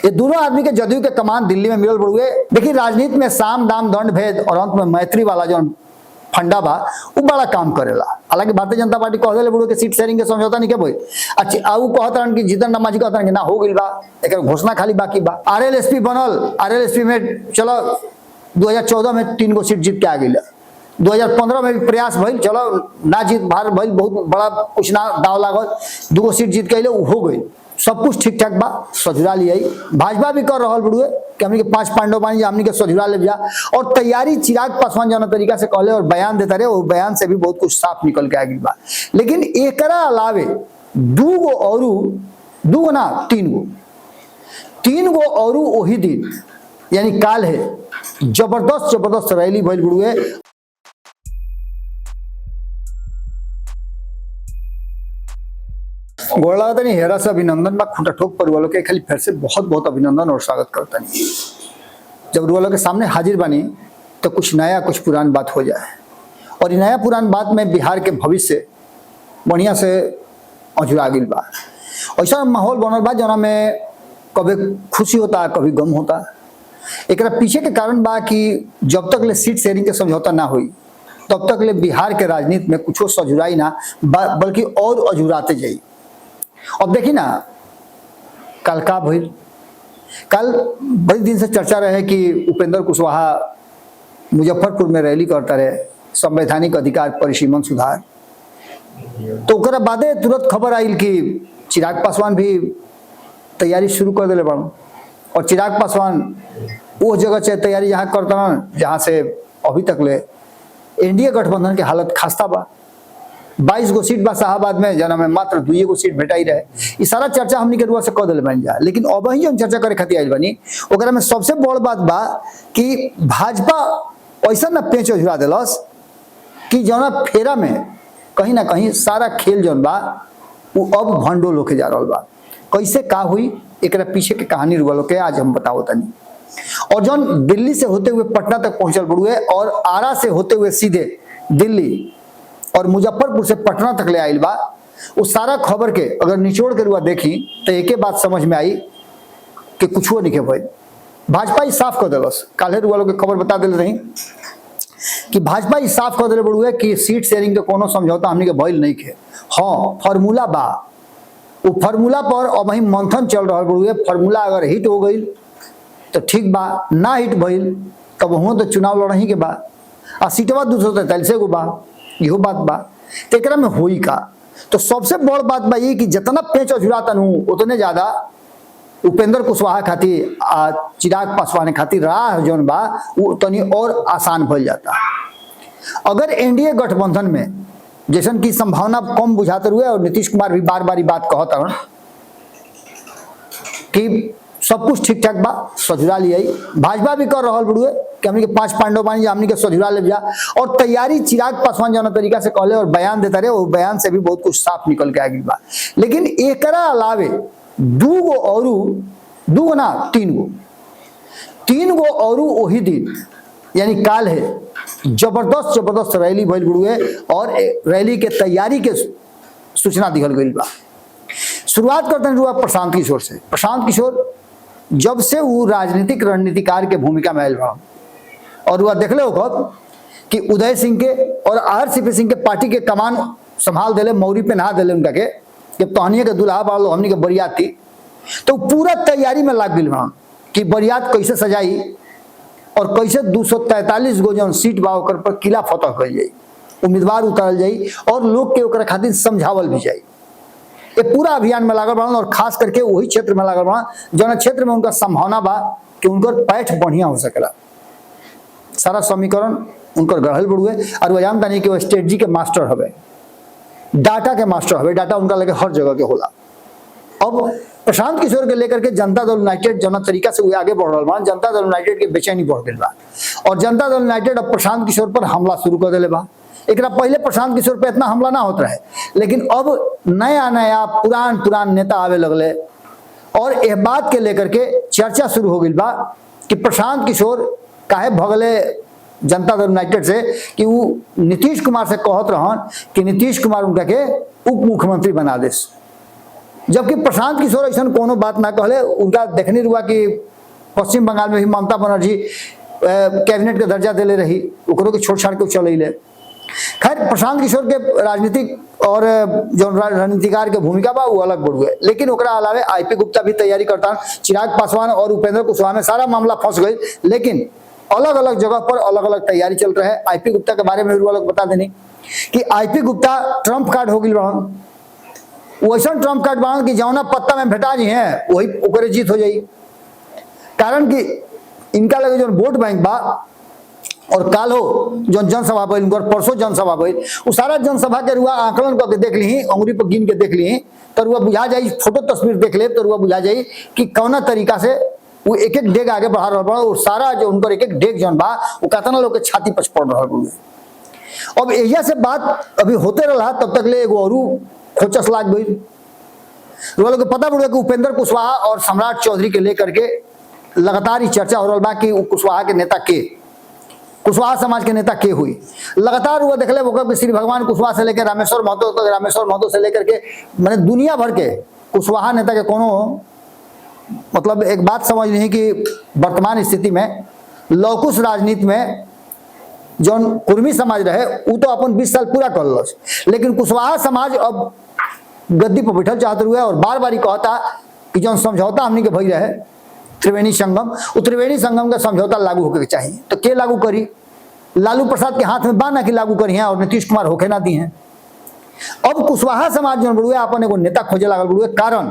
ये दोनों आदमी के जदयू के कमान दिल्ली में मिलल बड़ुए। देखिए राजनीति में साम दाम दंड भेद और अंत में मैत्री वाला जो फंडा बा वो बड़ा काम करेला। हालांकि भारतीय जनता पार्टी कह देले बड़ुए के सीट शेयरिंग के समझौता नहीं के बोई। अच्छा आ उ कहतरन कि जीतन राम मांझी कहतरन कि ना हो गइल बा, एकर घोषणा खाली बाकी बा। आरएलएसपी बनल, आरएलएसपी में चलो 2014 में 3 गो सीट जीत के आ गइल। 2015 में भी प्रयास भइल, चलो ना जीत भार भइल, बहुत बड़ा कुछ ना दाव लागल, 2 गो सीट जीत के अइले, हो गई। सब कुछ ठीक ठाक बा, सजुरा लिया। भाजपा भी कर रहल बड़ुए कि हमनी के 5 पांडव बानी, हमनी के सजुरा ले जा। और तैयारी चिराग पासवान जौन तरीका से कहले और बयान देता रहे, वो बयान से भी बहुत कुछ साफ निकल के आ गई बा। लेकिन एकरा अलावे 2 गो औरू, 2 गो ना 3 गो औरू वही दिन यानी काल है जबरदस्त रैली भइल बड़ुए। गोला नहीं हेरा से अभिनंदन बा खुंटा ठोक पर वालों के खाली फिर से बहुत बहुत अभिनंदन और स्वागत करता नहीं। जब वालों के सामने हाजिर बनी तो कुछ नया कुछ पुरान बात हो जाए और ये नया पुरान बात में बिहार के भविष्य बढ़िया से अजुरा गिल बा। ऐसा माहौल बनल बा जना में कभी खुशी होता कभी गम होता। एक पीछे के कारण बा कि जब तक ले सीट शेयरिंग के समझौता ना हुई तब तक ले बिहार के राजनीति में कुछ सजुराई ना बल्कि और अजुराते जाई। अब देखिए ना कल का भइल, कल बड़े दिन से चर्चा रहे कि उपेंद्र कुशवाहा मुजफ्फरपुर में रैली करता रहे संवैधानिक अधिकार परिसीमन सुधार। तो ओकरा बादे तुरंत खबर आई कि चिराग पासवान भी तैयारी शुरू कर दिले बा और चिराग पासवान वो जगह से तैयारी जहाँ करता जहाँ से अभी तक ले एनडीए गठबंधन के हालत खास्ता बा। 22 गो सीट बा शाहबाद में, जना में मात्र 2 गो सीट भेटाई रहे। ये सारा चर्चा हमनी के रुआ से कह दिल बन जा। लेकिन अब ही जो चर्चा करे खातिर आइल बनी ओकरा में सबसे बड़ बात बा कि भाजपा ऐसा ना पेच उझरा दिलस कि जौना फेरा में कहीं ना कहीं सारा खेल जौन बा वो अब भंडोल होके जा रहा बा। कैसे का हुई एक पीछे के कहानी रुआ के आज हम बताओ तनी। और जौन दिल्ली से होते हुए पटना तक पहुंचल बड़ुए और आरा से होते हुए सीधे दिल्ली और मुजफ्फरपुर से पटना तक ले आइल बा, उस सारा खबर के अगर निचोड़ के रुआ देखी तो एक बात समझ में आई कि कुछ नहीं के भाई भाजपा ही साफ कर दिलस। काले रुआ लोग के खबर बता दिल रही कि भाजपा ही साफ कर दिले बड़ुए कि सीट शेयरिंग के कोनो समझौता हमनी के भइल नहीं के। हाँ फार्मूला बा, वो फार्मूला पर अब वही मंथन चल रहा बड़ुए। फार्मूला अगर हिट हो गई तो ठीक बा, ना हिट भइल तब वहाँ तो चुनाव लड़ही के बा आ सीटवा 243 गो बा, इहो बात बा। तो एकरा में होई का तो सबसे बड़ बात बा ये कि जितना पेच अझुरा तनू उतने ज्यादा उपेंद्र कुशवाहा खातिर आ चिराग पासवान खातिर राह जौन बा वो तनी और आसान भइल जाता। अगर एनडीए गठबंधन में जैसन की संभावना कम बुझाते हुए और नीतीश कुमार भी बार बार बात कहता कि सब कुछ ठीक ठाक बा सजुरा लिया। भाजपा भी कर रहा बड़ुए कि हमनी के 5 पांडव बानी हमनी के सजुरा ले जा। और तैयारी चिराग पासवान जौन तरीका से कहले और बयान देता रहे, वो बयान से भी बहुत कुछ साफ निकल के आ गई बा। लेकिन एकरा अलावे 2 गो औरू, 2 गो ना 3 गो औरू वही दिन यानी काल है जबरदस्त रैली भइल बड़ुए और रैली के तैयारी के सूचना दिखल गई बा। शुरुआत करते हैं प्रशांत किशोर से। प्रशांत किशोर जब से वो राजनीतिक रणनीतिकार के भूमिका में आयल बा और वह देखले हो कि उदय सिंह के और आरसीपी सिंह के पार्टी के कमान संभाल दिले, मौरी पे नहा दिले उनका के जब तहनिए के दुल्हा बालो हमनी के बरियात थी तो पूरा तैयारी में लाग गई बा कि बरियात कैसे सजाई और कैसे 243 गो जो सीट बा ओकर पर किला फतह कर जाई, उम्मीदवार उतारल जाई और लोग के ओकरा खातिर समझावल भी जाई। ये पूरा अभियान में लागल बा और खास करके वही क्षेत्र में लागल बा जौन क्षेत्र में उनका संभावना बा कि उनकर पैठ बढ़िया हो सकेला। सारा समीकरण उनकर गढ़ल बड़ुए और वह जानता नहीं कि वो स्ट्रेटजी के मास्टर हवे, डाटा के मास्टर हवे। डाटा उनका लगे हर जगह के होला। अब प्रशांत किशोर के लेकर के जनता दल यूनाइटेड जौन तरीका से आगे बढ़ रहा बा, जनता दल यूनाइटेड के बेचैनी बढ़ गई बा और जनता दल यूनाइटेड अब प्रशांत किशोर पर हमला शुरू कर दिले बा। एक पहले प्रशांत किशोर पे इतना हमला ना होता रहे, लेकिन अब नया पुरान नेता आवे लगले और यह बात के लेकर के चर्चा शुरू हो गई बा कि प्रशांत किशोर काहे भगले जनता दल यूनाइटेड से कि वो नीतीश कुमार से कहत रहन कि नीतीश कुमार उनका के उप मुख्यमंत्री बना दे। जबकि प्रशांत किशोर ऐसा कोनो बात ना कहले। उनका देखने हुआ कि पश्चिम बंगाल में भी ममता बनर्जी कैबिनेट के दर्जा दिले रही, ओकरो के छोड़ छाड़ के चल। खैर प्रशांत किशोर के राजनीतिक और जो रणनीतिकार के भूमिका बा वो अलग बढ़ गए, लेकिन ओकरा अलावे आईपी गुप्ता भी तैयारी करता, चिराग पासवान और उपेंद्र कुशवाहा में सारा मामला फंस गई। लेकिन अलग अलग जगह पर अलग अलग तैयारी चल रहा है। आईपी गुप्ता के बारे में अलग बता देनी कि आईपी गुप्ता ट्रम्प कार्ड हो गई बड़न, वैसा ट्रम्प कार्ड बड़न कि जौना पत्ता में भेटा जी है वही ओकरे जीत हो जाई। कारण कि इनका लगे जो वोट बैंक बा और काल हो जो जनसभा भइल, परसों जनसभा भइल, वो सारा जनसभा के रुआ आकलन करके देख ली, अंगुरी पर गिन के देख ली तो रुआ बुझा जाई, फोटो तस्वीर देख ले तो रुआ बुझा जाई कि कौना तरीका से वो एक एक डेग आगे बढ़ा रहा और सारा जो उनकर एक एक डेग जौन बा वो कतना लोग के छाती पर पड़ रहा है। अब एहिया से बात अभी होते रहा तब तक ले एगो और खोचस लाग गई। लोग को पता पड़ा कि उपेंद्र कुशवाहा और सम्राट चौधरी के लेकर के लगातार ही चर्चा हो रहा बा कि कुशवाहा के नेता के, कुशवाहा समाज के नेता के हुई। लगातार वो देख ले श्री भगवान कुशवाहा से लेकर रामेश्वर महतो तक, रामेश्वर महतो से लेकर के मैंने दुनिया भर के कुशवाहा नेता के कोनो मतलब एक बात समझ नहीं कि वर्तमान स्थिति में लौकुश राजनीति में जो कुर्मी समाज रहे वो तो अपन 20 साल पूरा कर लो, लेकिन कुशवाहा समाज अब गद्दी पर बैठल चाहते हुए और बार बार कहता कि जो समझौता हमने के भई रहे त्रिवेणी संगम, वो त्रिवेणी संगम का समझौता लागू होकर चाहिए। तो के लागू करी? लालू प्रसाद के हाथ में बाना की लागू करी है और नीतीश कुमार होके ना दी हैं। अब कुशवाहा समाज जो बड़ुए अपन एगो नेता खोजे लागल बड़ुए, कारण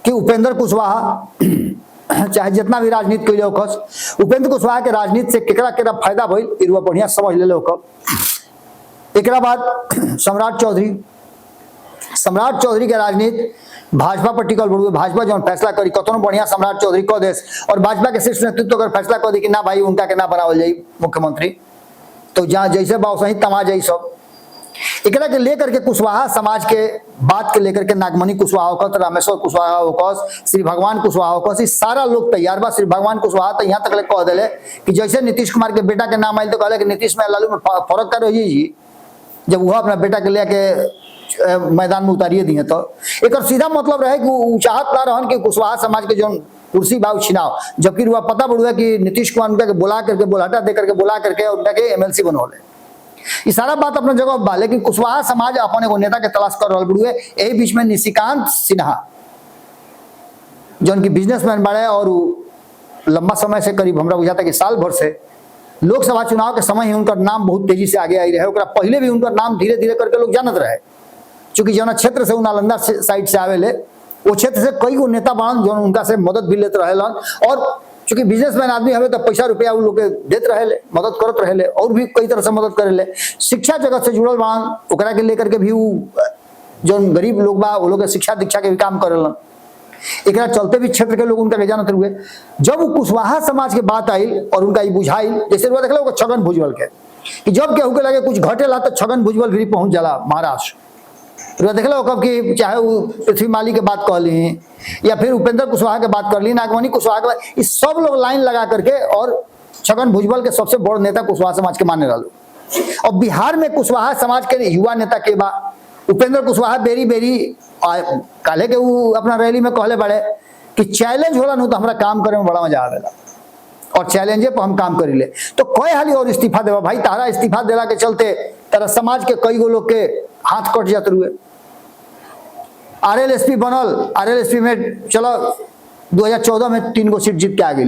कि उपेंद्र कुशवाहा चाहे जितना भी राजनीति कैले होकस, उपेंद्र कुशवाहा के राजनीति से केकरा केकरा फायदा भइल इरुआ बढ़िया समझ ले होकस। एकरा बाद सम्राट चौधरी के राजनीति भाजपा पर टिकल बड़ुए। भाजपा जो फैसला करी कतनो बढ़िया सम्राट चौधरी कह देस और भाजपा के शीर्ष नेतृत्व अगर फैसला कर दी कि ना भाई उनका के ना बनावल जाई मुख्यमंत्री, तो जहाँ जैसे बाव सही तमा जाई सब। एकरा के लेकर के कुशवाहा समाज के बात के लेकर के नागमणि कुशवाहा होकस, रामेश्वर कुशवाहा होकस, श्री भगवान कुशवाहा होकस, इस सारा लोग तैयार बा। श्री भगवान कुशवाहा तो यहाँ तक ले कह दिले कि जैसे नीतीश कुमार के बेटा के नाम आयल तो कहले कि नीतीश में लालू में फर्क कर रही जी, जब वह अपना बेटा के लेके मैदान में उतारिए दिए तो एक सीधा मतलब रहे कि चाहत ना रहन कि कुशवाहा समाज के जो कुर्सी बा छिनाव, जबकि रुआ पता पड़ुआ कि नीतीश कुमार उनका के बुला करके बुलाटा दे करके बुला करके उनका के एमएलसी बनौले। ये सारा बात अपने जगह बा, लेकिन कुशवाहा समाज अपने को नेता के तलाश कर रहा बड़ुए। यही बीच में निशिकांत सिन्हा जो उनकी बिजनेसमैन बड़े और लंबा समय से करीब हमरा बुझाता कि साल भर से लोकसभा चुनाव के समय ही उनका नाम बहुत तेजी से आगे आई रहे। पहले भी उनका नाम धीरे धीरे करके लोग जानत रहे, चूंकि जो क्षेत्र से नालंदा साइड से आवेले वो क्षेत्र से कई गो नेता बन जो उनका से मदद भी लेते रहे। और चूंकि बिजनेसमैन आदमी हमें तो पैसा रुपया वो लोग देते रहे, मदद करते रहे और भी कई तरह से मदद करे। शिक्षा जगत से जुड़ल बन ओकरा के लेकर के भी जो गरीब लोग बा वो लोग शिक्षा दीक्षा के भी काम करेलन। एक चलते भी क्षेत्र के लोग उनका जानते हुए। जब वो कुशवाहा समाज के बात आई और उनका ये बुझाई, जैसे देख लो छगन भुजबल के कि जब केहू के लगे कुछ घटेला तो छगन भुजबल भी पहुंच जाला महाराष्ट्र। देख लो कब कि चाहे वो पृथ्वी माली के बात कह ली या फिर उपेंद्र कुशवाहा के बात कर ली, नागमणि कुशवाहा के बात, इस सब लोग लाइन लगा करके और छगन भुजबल के सबसे बड़ नेता कुशवाहा समाज के माने रहा। और बिहार में कुशवाहा समाज के युवा नेता के बा उपेंद्र कुशवाहा बेरी बेरी काले के वो अपना रैली में कहले बड़े कि चैलेंज होला न तो हमारा काम करे में बड़ा मजा आवेला और चैलेंजे पर हम काम करी ले। तो कोई हाली और इस्तीफा देवा भाई, तारा इस्तीफा देला के चलते तारा समाज के कई गो लोग के हाथ कट जाते हुए। आरएलएसपी बनल, आरएलएसपी में चलो 2014 में 3 गो सीट जीत के आ गई,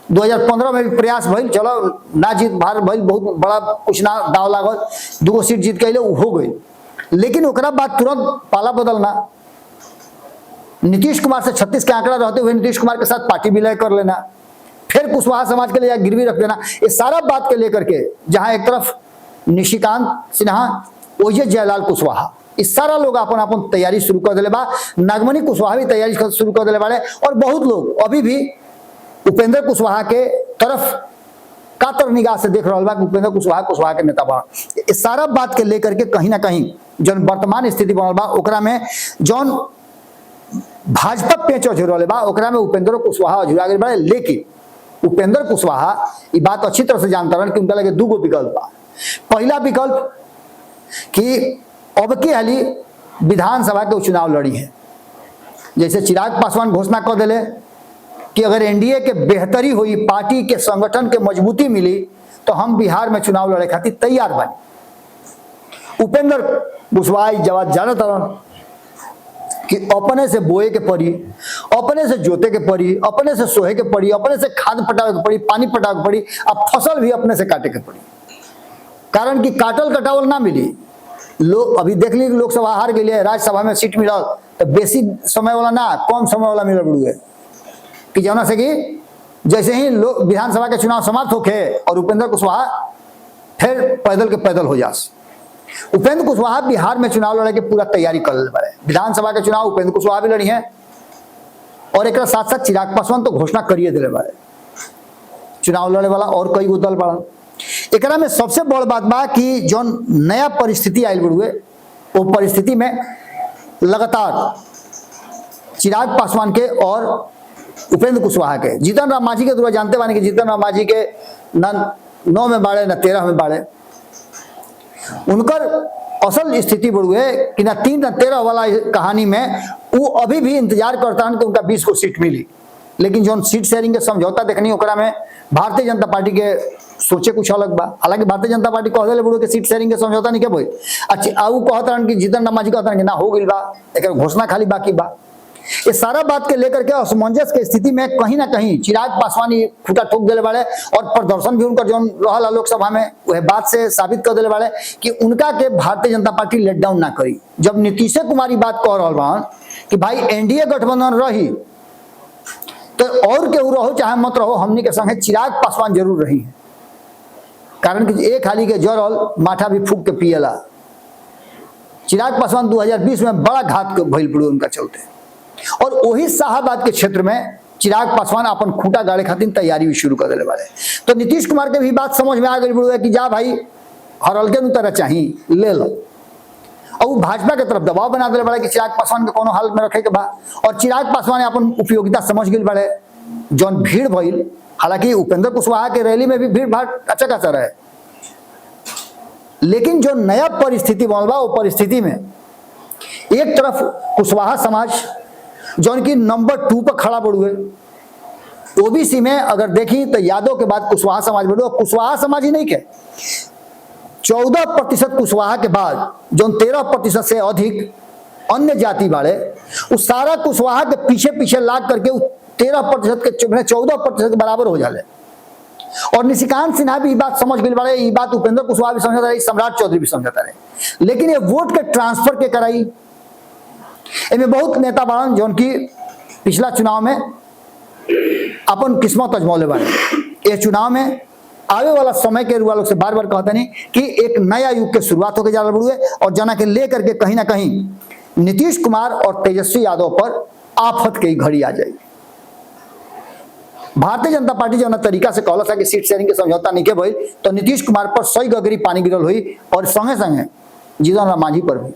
2015 में भी प्रयास भइल, चलो ना जीत भार भइल, बहुत बड़ा कुछ ना दाव लागल, 2 गो सीट जीत के हो गई। लेकिन ओकरा बाद तुरंत पाला बदलना, नीतीश कुमार से 36 के आंकड़ा रहते हुए नीतीश कुमार के साथ पार्टी विलय कर लेना, फिर कुशवाहा समाज के लिए गिरवी रख देना। ये सारा बात के लेकर के जहां एक तरफ निशिकांत सिन्हा ओजे जयलाल कुशवाहा, इस सारा लोग अपन अपन तैयारी शुरू कर दिले बा। नागमणि कुशवाहा भी तैयारी शुरू कर दिले बाड़े और बहुत लोग अभी भी उपेंद्र कुशवाहा के तरफ कातर निगाह से देख रहा बा कि उपेंद्र कुशवाहा के नेता बा। इस सारा बात के लेकर के कहीं ना कहीं जो वर्तमान स्थिति बनल बा ओकरा में जौन भाजपा पेच अझुरल बा ओकरा में उपेंद्र कुशवाहा अझुरा गए बा। लेकिन उपेंद्र कुशवाहा ये बात अच्छी तरह से जानता रहे कि उनका लगे 2 गो विकल्प बा। पहला विकल्प कि अब की हाली विधानसभा के चुनाव लड़ी है, जैसे चिराग पासवान घोषणा कर दिले कि अगर एनडीए के बेहतरी हुई, पार्टी के संगठन के मजबूती मिली तो हम बिहार में चुनाव लड़े खातिर तैयार बनी। उपेंद्र कुशवाहा जवाब ज्यादातर कि अपने से बोए के पड़ी, अपने से जोते के पड़ी, अपने से सोहे के पड़ी, अपने से खाद पटावे के पड़ी, पानी पटावे के पड़ी, अब फसल भी अपने से काटे के पड़ी। कारण कि काटल कटावल ना मिली। लोग अभी देख ली लोकसभा हार गई, राज्यसभा में सीट मिलल तो बेसी समय वाला ना कम समय वाला मिलल बुढ़ुए कि जौना से कि जैसे ही लोग विधानसभा के चुनाव समाप्त होके और उपेंद्र कुशवाहा फिर पैदल के पैदल हो जास। उपेंद्र कुशवाहा बिहार में चुनाव लड़े के पूरा तैयारी कर ले बारे। विधानसभा के चुनाव उपेंद्र कुशवाहा भी लड़ी है और एक साथ साथ चिराग पासवान तो घोषणा करिए दिले बारे चुनाव लड़े वाला और कई गो दल बड़ा। एकरा में सबसे बड़ बात बा कि जो नया परिस्थिति आयल बड़ुए वो परिस्थिति में लगातार चिराग पासवान के और उपेंद्र कुशवाहा के, जीतन राम मांझी के दूर जानते बानी कि जीतन राम मांझी के न 9 में बाड़े न 13 में बाड़े। उनकर असल स्थिति बड़ुए कि न 3 न 13 वाला कहानी में वो अभी भी इंतजार करता है कि उनका 20 को सीट मिली। लेकिन जो सीट शेयरिंग के समझौता देखनी ओकरा में भारतीय जनता पार्टी के सोचे कुछ अलग बा। हालांकि भारतीय जनता पार्टी कह दिले बड़ुए कि सीट शेयरिंग के समझौता नहीं के भाई। अच्छा आऊ कहता कि जीतन राम मांझी कहता कि ना हो गई बा, एक घोषणा खाली बाकी बा। ये सारा बात के लेकर के असमंजस के स्थिति में कहीं ना कहीं चिराग पासवान खूटा ठोक दिले वाले और प्रदर्शन भी उनका जो रहा लोकसभा में वह बात से साबित कर दिले वाले कि उनका के Bharatiya Janata party let down ना करी। जब नीतीश कुमार बात कह रहा बा कि भाई एनडीए गठबंधन रही तो और केहू रहो चाहे मत रहो, हमनी के संगे चिराग पासवान जरूर रही है। कारण कि एक हाली के जरल माठा भी फूक के पियला। चिराग पासवान 2020 में बड़ा घात भइल पड़े उनका चलते और वही शाहबाद के क्षेत्र में चिराग पासवान अपन खूंटा गाड़े खातिर तैयारी भी शुरू कर दिले बारे। तो नीतीश कुमार के भी बात समझ में आ गई बड़ुए कि जा भाई हरलके तरह चाहिए ले लो। और वो भाजपा के तरफ दबाव बना दिले बारे कि चिराग पासवान के कोनो हाल में रखे के बा। और चिराग पासवान अपन उपयोगिता समझ गई बारे। जौन भीड़ भइल, हालांकि उपेंद्र कुशवाहा के रैली में भी भीड़ भाड़ अच्छा खासा रहे, लेकिन जो नया परिस्थिति बनल बा वो परिस्थिति में एक तरफ कुशवाहा समाज जौन की नंबर 2 पर खड़ा बड़ुए। ओबीसी में अगर देखी तो यादव के बाद कुशवाहा समाज बड़ुए। कुशवाहा समाज ही नहीं के 14% कुशवाहा के बाद जो 13% से अधिक अन्य जाति वाले उस सारा कुशवाहा के पीछे पीछे लाग करके 13% के 14% के बराबर हो जाले। और निशिकांत सिन्हा भी बात समझ गई बारे। ये बात उपेंद्र कुशवाहा भी समझता रहे, सम्राट चौधरी भी समझता रहे। लेकिन ये वोट के ट्रांसफर के कराई इनमें बहुत नेता बाड़न जौन की पिछला चुनाव में अपन किस्मत अजमौले बाड़े। ये चुनाव में आवे वाला समय के रुआ लोग से बार बार कहते नहीं कि एक नया युग के शुरुआत होकर जा रहा है और जना के लेकर के कहीं ना कहीं नीतीश कुमार और तेजस्वी यादव पर आफत की घड़ी आ जाएगी। भारतीय जनता पार्टी जो तरीका से कहला था कि सीट शेयरिंग के समझौता नहीं के भाई तो नीतीश कुमार पर सही गगरी पानी गिरल हुई और संगे संगे जीतन राम मांझी पर भी।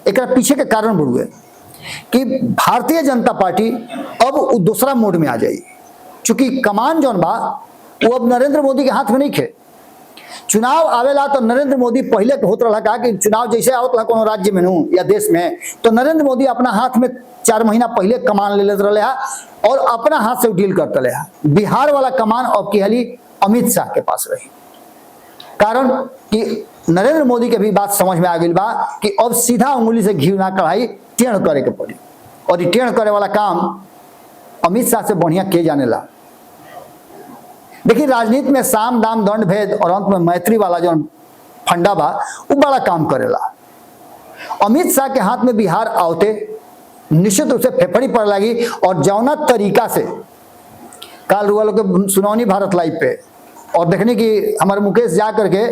एक पीछे के कारण बढ़ुए कि भारतीय जनता पार्टी अब दूसरा मोड में आ जाएगी। चूंकि कमान जौन बा वो अब नरेंद्र मोदी के हाथ में नहीं खे। चुनाव आवेला तो नरेंद्र मोदी पहले होत रहा कहा कि चुनाव जैसे आवत रहा कोनो राज्य में नू या देश में तो नरेंद्र मोदी अपना हाथ में 4 महीना पहले कमान ले लेते रहे और अपना हाथ से डील करते रहे। बिहार वाला कमान अब की हाली अमित शाह के पास रही। कारण कि नरेंद्र मोदी के भी बात समझ में आ गई बा कि अब सीधा उंगली से घी ना कढ़ाई टेढ़ करे के पड़ी और ये टेढ़ करे वाला काम अमित शाह से बढ़िया के जाने ला। देखिए राजनीति में साम दाम दंड भेद और अंत में मैत्री वाला जो फंडा बा वो बड़ा काम करेला। अमित शाह के हाथ में बिहार आवते निश्चित रूप से फेफड़ी पड़ लगी और जौना तरीका से काल रुआ लोग के सुनौनी भारत लाइव पे और देखने की हमारे मुकेश जा करके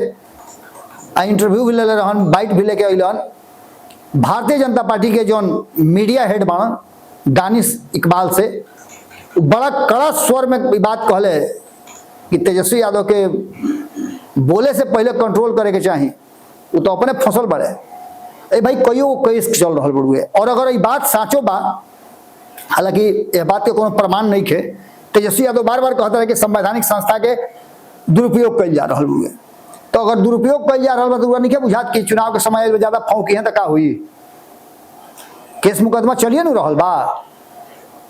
इंटरव्यू भी ले रहन, बाइट भी लेके अलन। भारतीय जनता पार्टी के जो मीडिया हेड बनन दानिश इकबाल से बड़ा कड़ा स्वर में बात कहले कि तेजस्वी यादव के बोले से पहले कंट्रोल करे के चाहिए। वो तो अपने फसल बड़े ए भाई कईयों केस चल रहा बड़ुए और अगर ये बात साचो बा, हालांकि यह बात के कोनो प्रमाण नहीं थे। तेजस्वी यादव बार बार कहता है कि संवैधानिक संस्था के दुरुपयोग कल जा रहा बड़ुए। तो अगर दुरुपयोग कल जा रहा तो नहीं बुझात कि चुनाव के समय ज्यादा फौकी है तो का हुई। केस मुकदमा चलिए न रहल बा,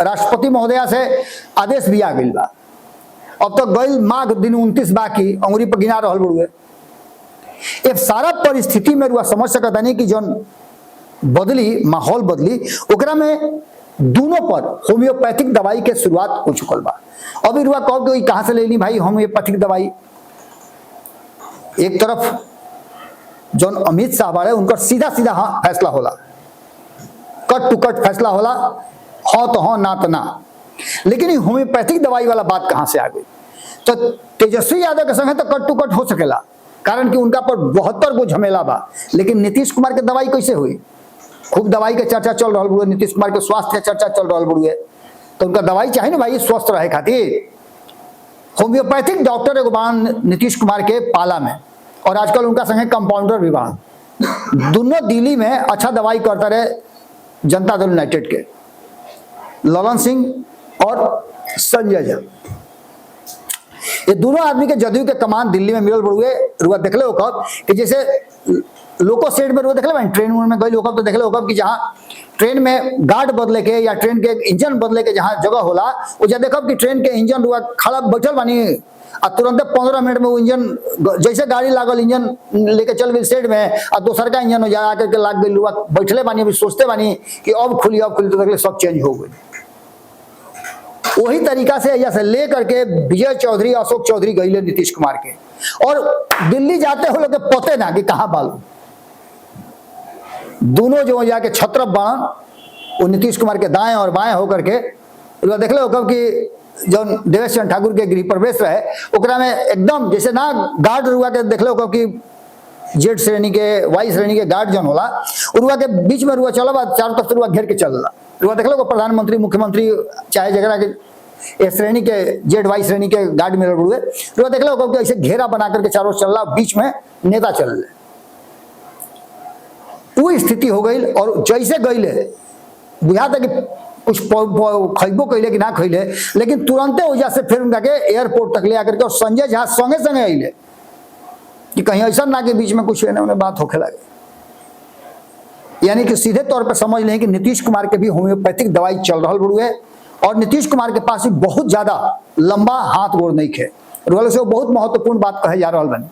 राष्ट्रपति महोदया से आदेश भी आ गई बा, अब तक गई माघ दिन 29 बाकी अंगुरी पर गिना रहल बड़ुए। एक सारा परिस्थिति में रुआ समझ सकता नहीं कि जौन बदली माहौल बदली ओकरा में दोनों पर होम्योपैथिक दवाई के शुरुआत हो चुकल बा। अभी रुआ कहो कहां से ले ली भाई होम्योपैथिक दवाई? एक तरफ जौन अमित शाह बाड़े उनका सीधा सीधा हाँ फैसला होला, कट टू कट फैसला होला, हाँ तो हाँ ना तो ना। लेकिन ये होम्योपैथिक दवाई वाला बात कहां से आ गई? तो तेजस्वी यादव के संग तो कट टू कट हो सकेला, कारण कि उनका पर 72 को झमेला बा। लेकिन नीतीश कुमार के दवाई कैसे हुई? खूब दवाई के चर्चा चल रहा बुढ़े, नीतीश कुमार के स्वास्थ्य के चर्चा चल रहा बुढ़े, तो उनका दवाई चाहिए ना भाई स्वस्थ रहे खातिर। होम्योपैथिक डॉक्टर एगो बाण नीतीश कुमार के पाला में, और आजकल उनका संगे कंपाउंडर भी बाण। दोनों दिल्ली में अच्छा दवाई करता रहे जनता दल यूनाइटेड के, ललन सिंह और संजय झा। ये दोनों आदमी के जदयू के कमान दिल्ली में मिलल बड़ुए। रुआ देखले हो कब कि जैसे लोको सेट में रुआ देखले ट्रेन में गई लोग तो देखले हो कब कि जहाँ ट्रेन में गार्ड बदले के या ट्रेन के इंजन बदले के जहाँ जगह होला वो जा देखब कि ट्रेन के इंजन रुआ खड़ा बैठल बानी आ तुरंत 15 मिनट में वो इंजन जैसे गाड़ी लागल इंजन लेके चल गई सेट में और दोसर का इंजन हो जा करके लाग गई, रुआ बैठले बानी अभी सोचते बानी कि अब खुली तो देखले सब चेंज हो गई। वही तरीका से ऐसा ले करके विजय चौधरी अशोक चौधरी गईले नीतीश कुमार के, और दिल्ली जाते हो लोग पते ना कि कहाँ बालू। दोनों जो जाके छत्रप बाण वो नीतीश कुमार के दाएं और बाएं होकर के देखले हो कब कि जो देवेश चंद्र ठाकुर के गृह प्रवेश रहे ओकरा में एकदम जैसे ना गार्ड रुआ के देखले हो कब कि जेड श्रेणी के वाई श्रेणी के गार्ड जन होला रुआ के बीच में रुआ चला चारों तरफ से रुआ घेर के चलला। रुआ देखलो प्रधानमंत्री मुख्यमंत्री चाहे जगह के श्रेणी के जेड वाई श्रेणी के गार्ड में रुए रुआ देखलो कब कि ऐसे घेरा बना करके चारों चलला, बीच में नेता चल रहे। वो स्थिति हो गई और जैसे गईले बुझा था कि कुछ खैबो कैले कि ना खैले, लेकिन तुरंते वजह से फिर उनका के एयरपोर्ट तक ले आकर के और संजय झा संगे संगे अले कि कहीं ऐसा ना के बीच में कुछ उन्हें बात होके लगे। यानी कि सीधे तौर पर समझ लें कि नीतीश कुमार के भी होम्योपैथिक दवाई चल रहा बड़ुए और नीतीश कुमार के पास भी बहुत ज्यादा लंबा हाथ गोड़ नहीं खे रोल से। बहुत महत्वपूर्ण बात कहे जा रहा बनी,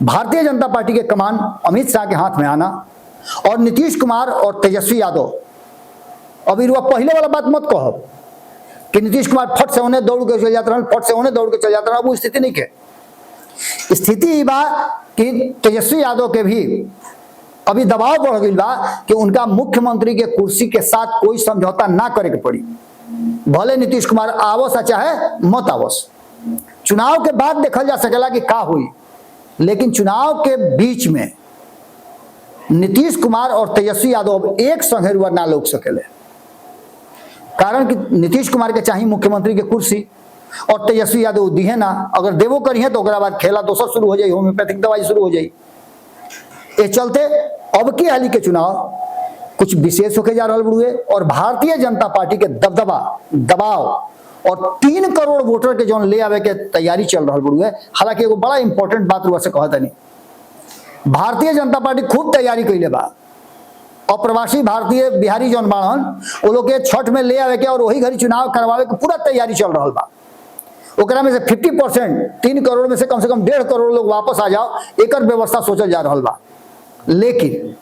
भारतीय जनता पार्टी के कमान अमित शाह के हाथ में आना और नीतीश कुमार और तेजस्वी यादव। अभी रुआ पहले वाला बात मत कहो कि नीतीश कुमार फट से उन्हें दौड़ के चल जाते रहे, फट से उन्हें दौड़ के चल जाते रहे, वो स्थिति नहीं है। स्थिति बा कि तेजस्वी यादव के भी अभी दबाव बढ़ गई बा कि उनका मुख्यमंत्री के कुर्सी के साथ कोई समझौता ना करे के पड़ी, भले नीतीश कुमार आवस चाहे मत आवस। चुनाव के बाद देखल जा सकेला कि का हुई, लेकिन चुनाव के बीच में नीतीश कुमार और तेजस्वी यादव एक संग रुआ ना लोग सकेले, कारण कि नीतीश कुमार के चाहिए मुख्यमंत्री के कुर्सी और तेजस्वी यादव दिहे ना। अगर देवो करिए तो ओकरा बाद खेला दोसर शुरू हो जाए, होम्योपैथिक दवाई शुरू हो जाए। ये चलते अब की हाली के चुनाव कुछ विशेष होके जा रहा बुढ़े और भारतीय जनता पार्टी के दबदबा दबाव और 3 करोड़ वोटर के जो ले आवे के तैयारी चल रहा बुढ़े। हालांकि एगो बड़ा इंपॉर्टेंट बात रुआ से कहता नहीं, भारतीय जनता पार्टी खूब तैयारी कैले बा। अप्रवासी भारतीय बिहारी जौन बाड़न वो लोग के छठ में ले आवे के और वही घड़ी चुनाव करवावे के पूरा तैयारी चल रहा बा। ओकरा में से 50% 3 करोड़ में से कम 1.5 करोड़ लोग वापस आ जाओ, एक व्यवस्था सोचल जा रहा बा। लेकिन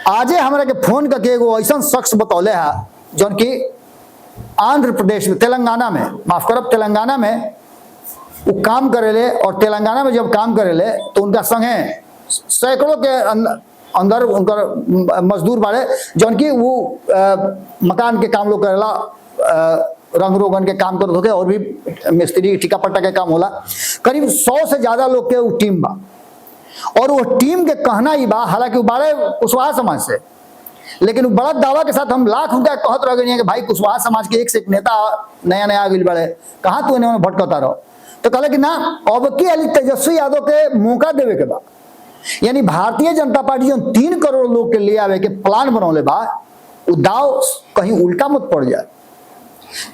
आजे हमारे के फोन करके एगो ऐसा शख्स बतौले है जौन की आंध्र प्रदेश में तेलंगाना में माफ करब तेलंगाना में वो काम करेले, और तेलंगाना में जब काम करेले तो उनका संगे सैकड़ों के अंदर उनका मजदूर बाड़े जौन की वो मकान के काम लोग करेला, रंग रोगन के काम करते और भी मिस्त्री ठिका पट्टा के काम होला। करीब 100 से ज्यादा लोग के वो टीम बा और वो टीम के कहना ही बा, हालांकि वो बड़े कुशवाहा समाज से, लेकिन बड़ा दावा के साथ हम लाख रुपया कहत रह गए कि भाई कुशवाहा समाज के एक से एक नेता नया नया आगे बढ़े, कहाँ तू इन्हें भटकता रहो। तो कहले कि ना अब की अली तेजस्वी यादव के मौका देवे के बा, यानी भारतीय जनता पार्टी जो 3 करोड़ लोग के ले आवे के प्लान बनौले बा वो दाव कहीं उल्टा मत पड़ जाए।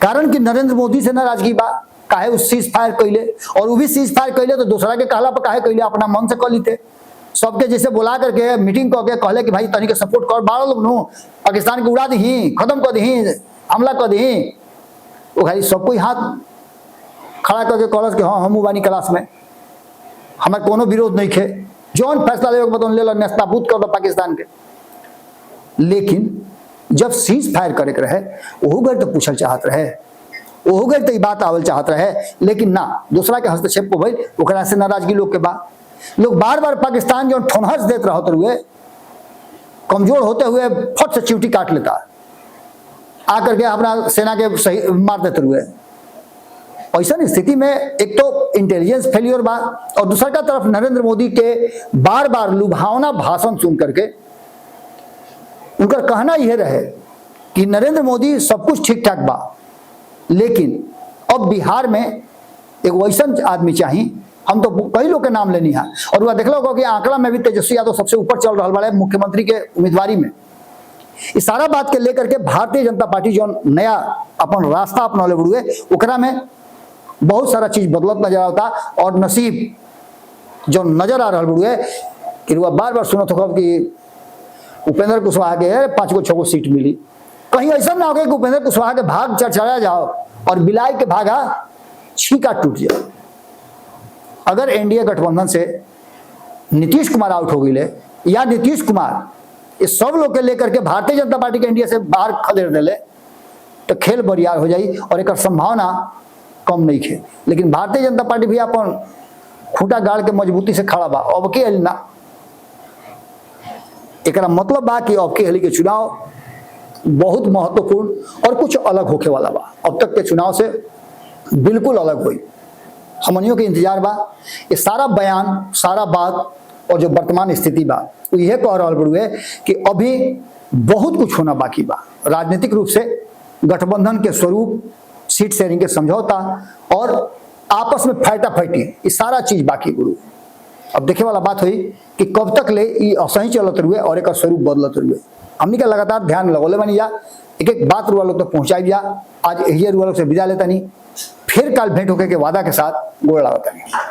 कारण कि नरेंद्र मोदी से नाराजगी बा, काहे उस सीज फायर कैले और वो भी सीज फायर कैले तो दूसरा के कहला पर काहे कैले, अपना मन से कर लीते। सबके जैसे बुला करके मीटिंग करके कहले कि भाई तनी के सपोर्ट कर, 12 लोग नु पाकिस्तान के उड़ा दी, खत्म कर दी, हमला कर दी। वो खाली सब कोई हाथ खड़ा करके कहलस कि हाँ हम बानी क्लास में, हमारे कोनो विरोध नहीं खे, जौन फैसला ले बतौन ले लो, नाबूद कर दो पाकिस्तान के। लेकिन जब सीज फायर करे के रहे ओहू गए तो पूछल चाहत रहे, ओहू गए तो बात आवल चाहत रहे, लेकिन ना, दूसरा के हस्तक्षेप को भाई ओकरा से नाराजगी लोग के बाद लोग बार बार पाकिस्तान जो ठोनहस देते रहते हुए, कमजोर होते हुए फट से चिवटी काट लेता, आकर के अपना सेना के सही मार देते हुए। ऐसा स्थिति में एक तो इंटेलिजेंस फेलियर बा, और दूसरा का तरफ नरेंद्र मोदी के बार बार लुभावना भाषण सुन करके उनका कहना यह रहे कि नरेंद्र मोदी सब कुछ ठीक ठाक बा, लेकिन अब बिहार में एक वैसा आदमी चाहिए, हम तो कई लोग के नाम लेनी है, और वह देखलो कि आंकड़ा में भी तेजस्वी यादव सबसे ऊपर चल रहा वाले मुख्यमंत्री के उम्मीदवारी में। इस सारा बात के लेकर के भारतीय जनता पार्टी जो नया अपन रास्ता अपना हुए ओकरा में बहुत सारा चीज बदलत नजर आता, और नसीब जो नजर आ रहा हुए कि वह बार बार सुनत हो कि उपेंद्र कुशवाहा के 5 गो 6 गो सीट मिली। कहीं ऐसा ना हो कि उपेंद्र कुशवाहा के भाग चढ़ा जाओ और बिलाई के भागा छीका टूट जाए। अगर एनडीए गठबंधन से नीतीश कुमार आउट हो गए या नीतीश कुमार इस सब लोग के लेकर के भारतीय जनता पार्टी के एनडीए से बाहर खदेड़ दिले तो खेल बरियार हो जाई, और एक संभावना कम नहीं खे। लेकिन भारतीय जनता पार्टी भी अपन खूंटा गाड़ के मजबूती से खड़ा बा। अब के ना एक मतलब बा कि अब के हली के चुनाव बहुत महत्वपूर्ण और कुछ अलग होके वाला बा, अब तक के चुनाव से बिल्कुल अलग हुई। हमनियों के इंतजार बा, ये सारा बयान सारा बात और जो वर्तमान स्थिति बा वो यह कह रहा बड़ुए कि अभी बहुत कुछ होना बाकी बा। राजनीतिक रूप से गठबंधन के स्वरूप, सीट शेयरिंग के समझौता और आपस में फाइटा फाइटी, ये सारा चीज बाकी गुरु। अब देखे वाला बात हुई कि कब तक ले ये असही चलत रुए और एक स्वरूप बदलत रुए। हमने का लगातार ध्यान लगोले बनी जा, एक एक बात रुआ लोग तक पहुंचाई जा। आज यही रुआ लोग से विदा लेता नहीं, फिर कल भेंट होके के वादा के साथ गोड़ लगाता नहीं।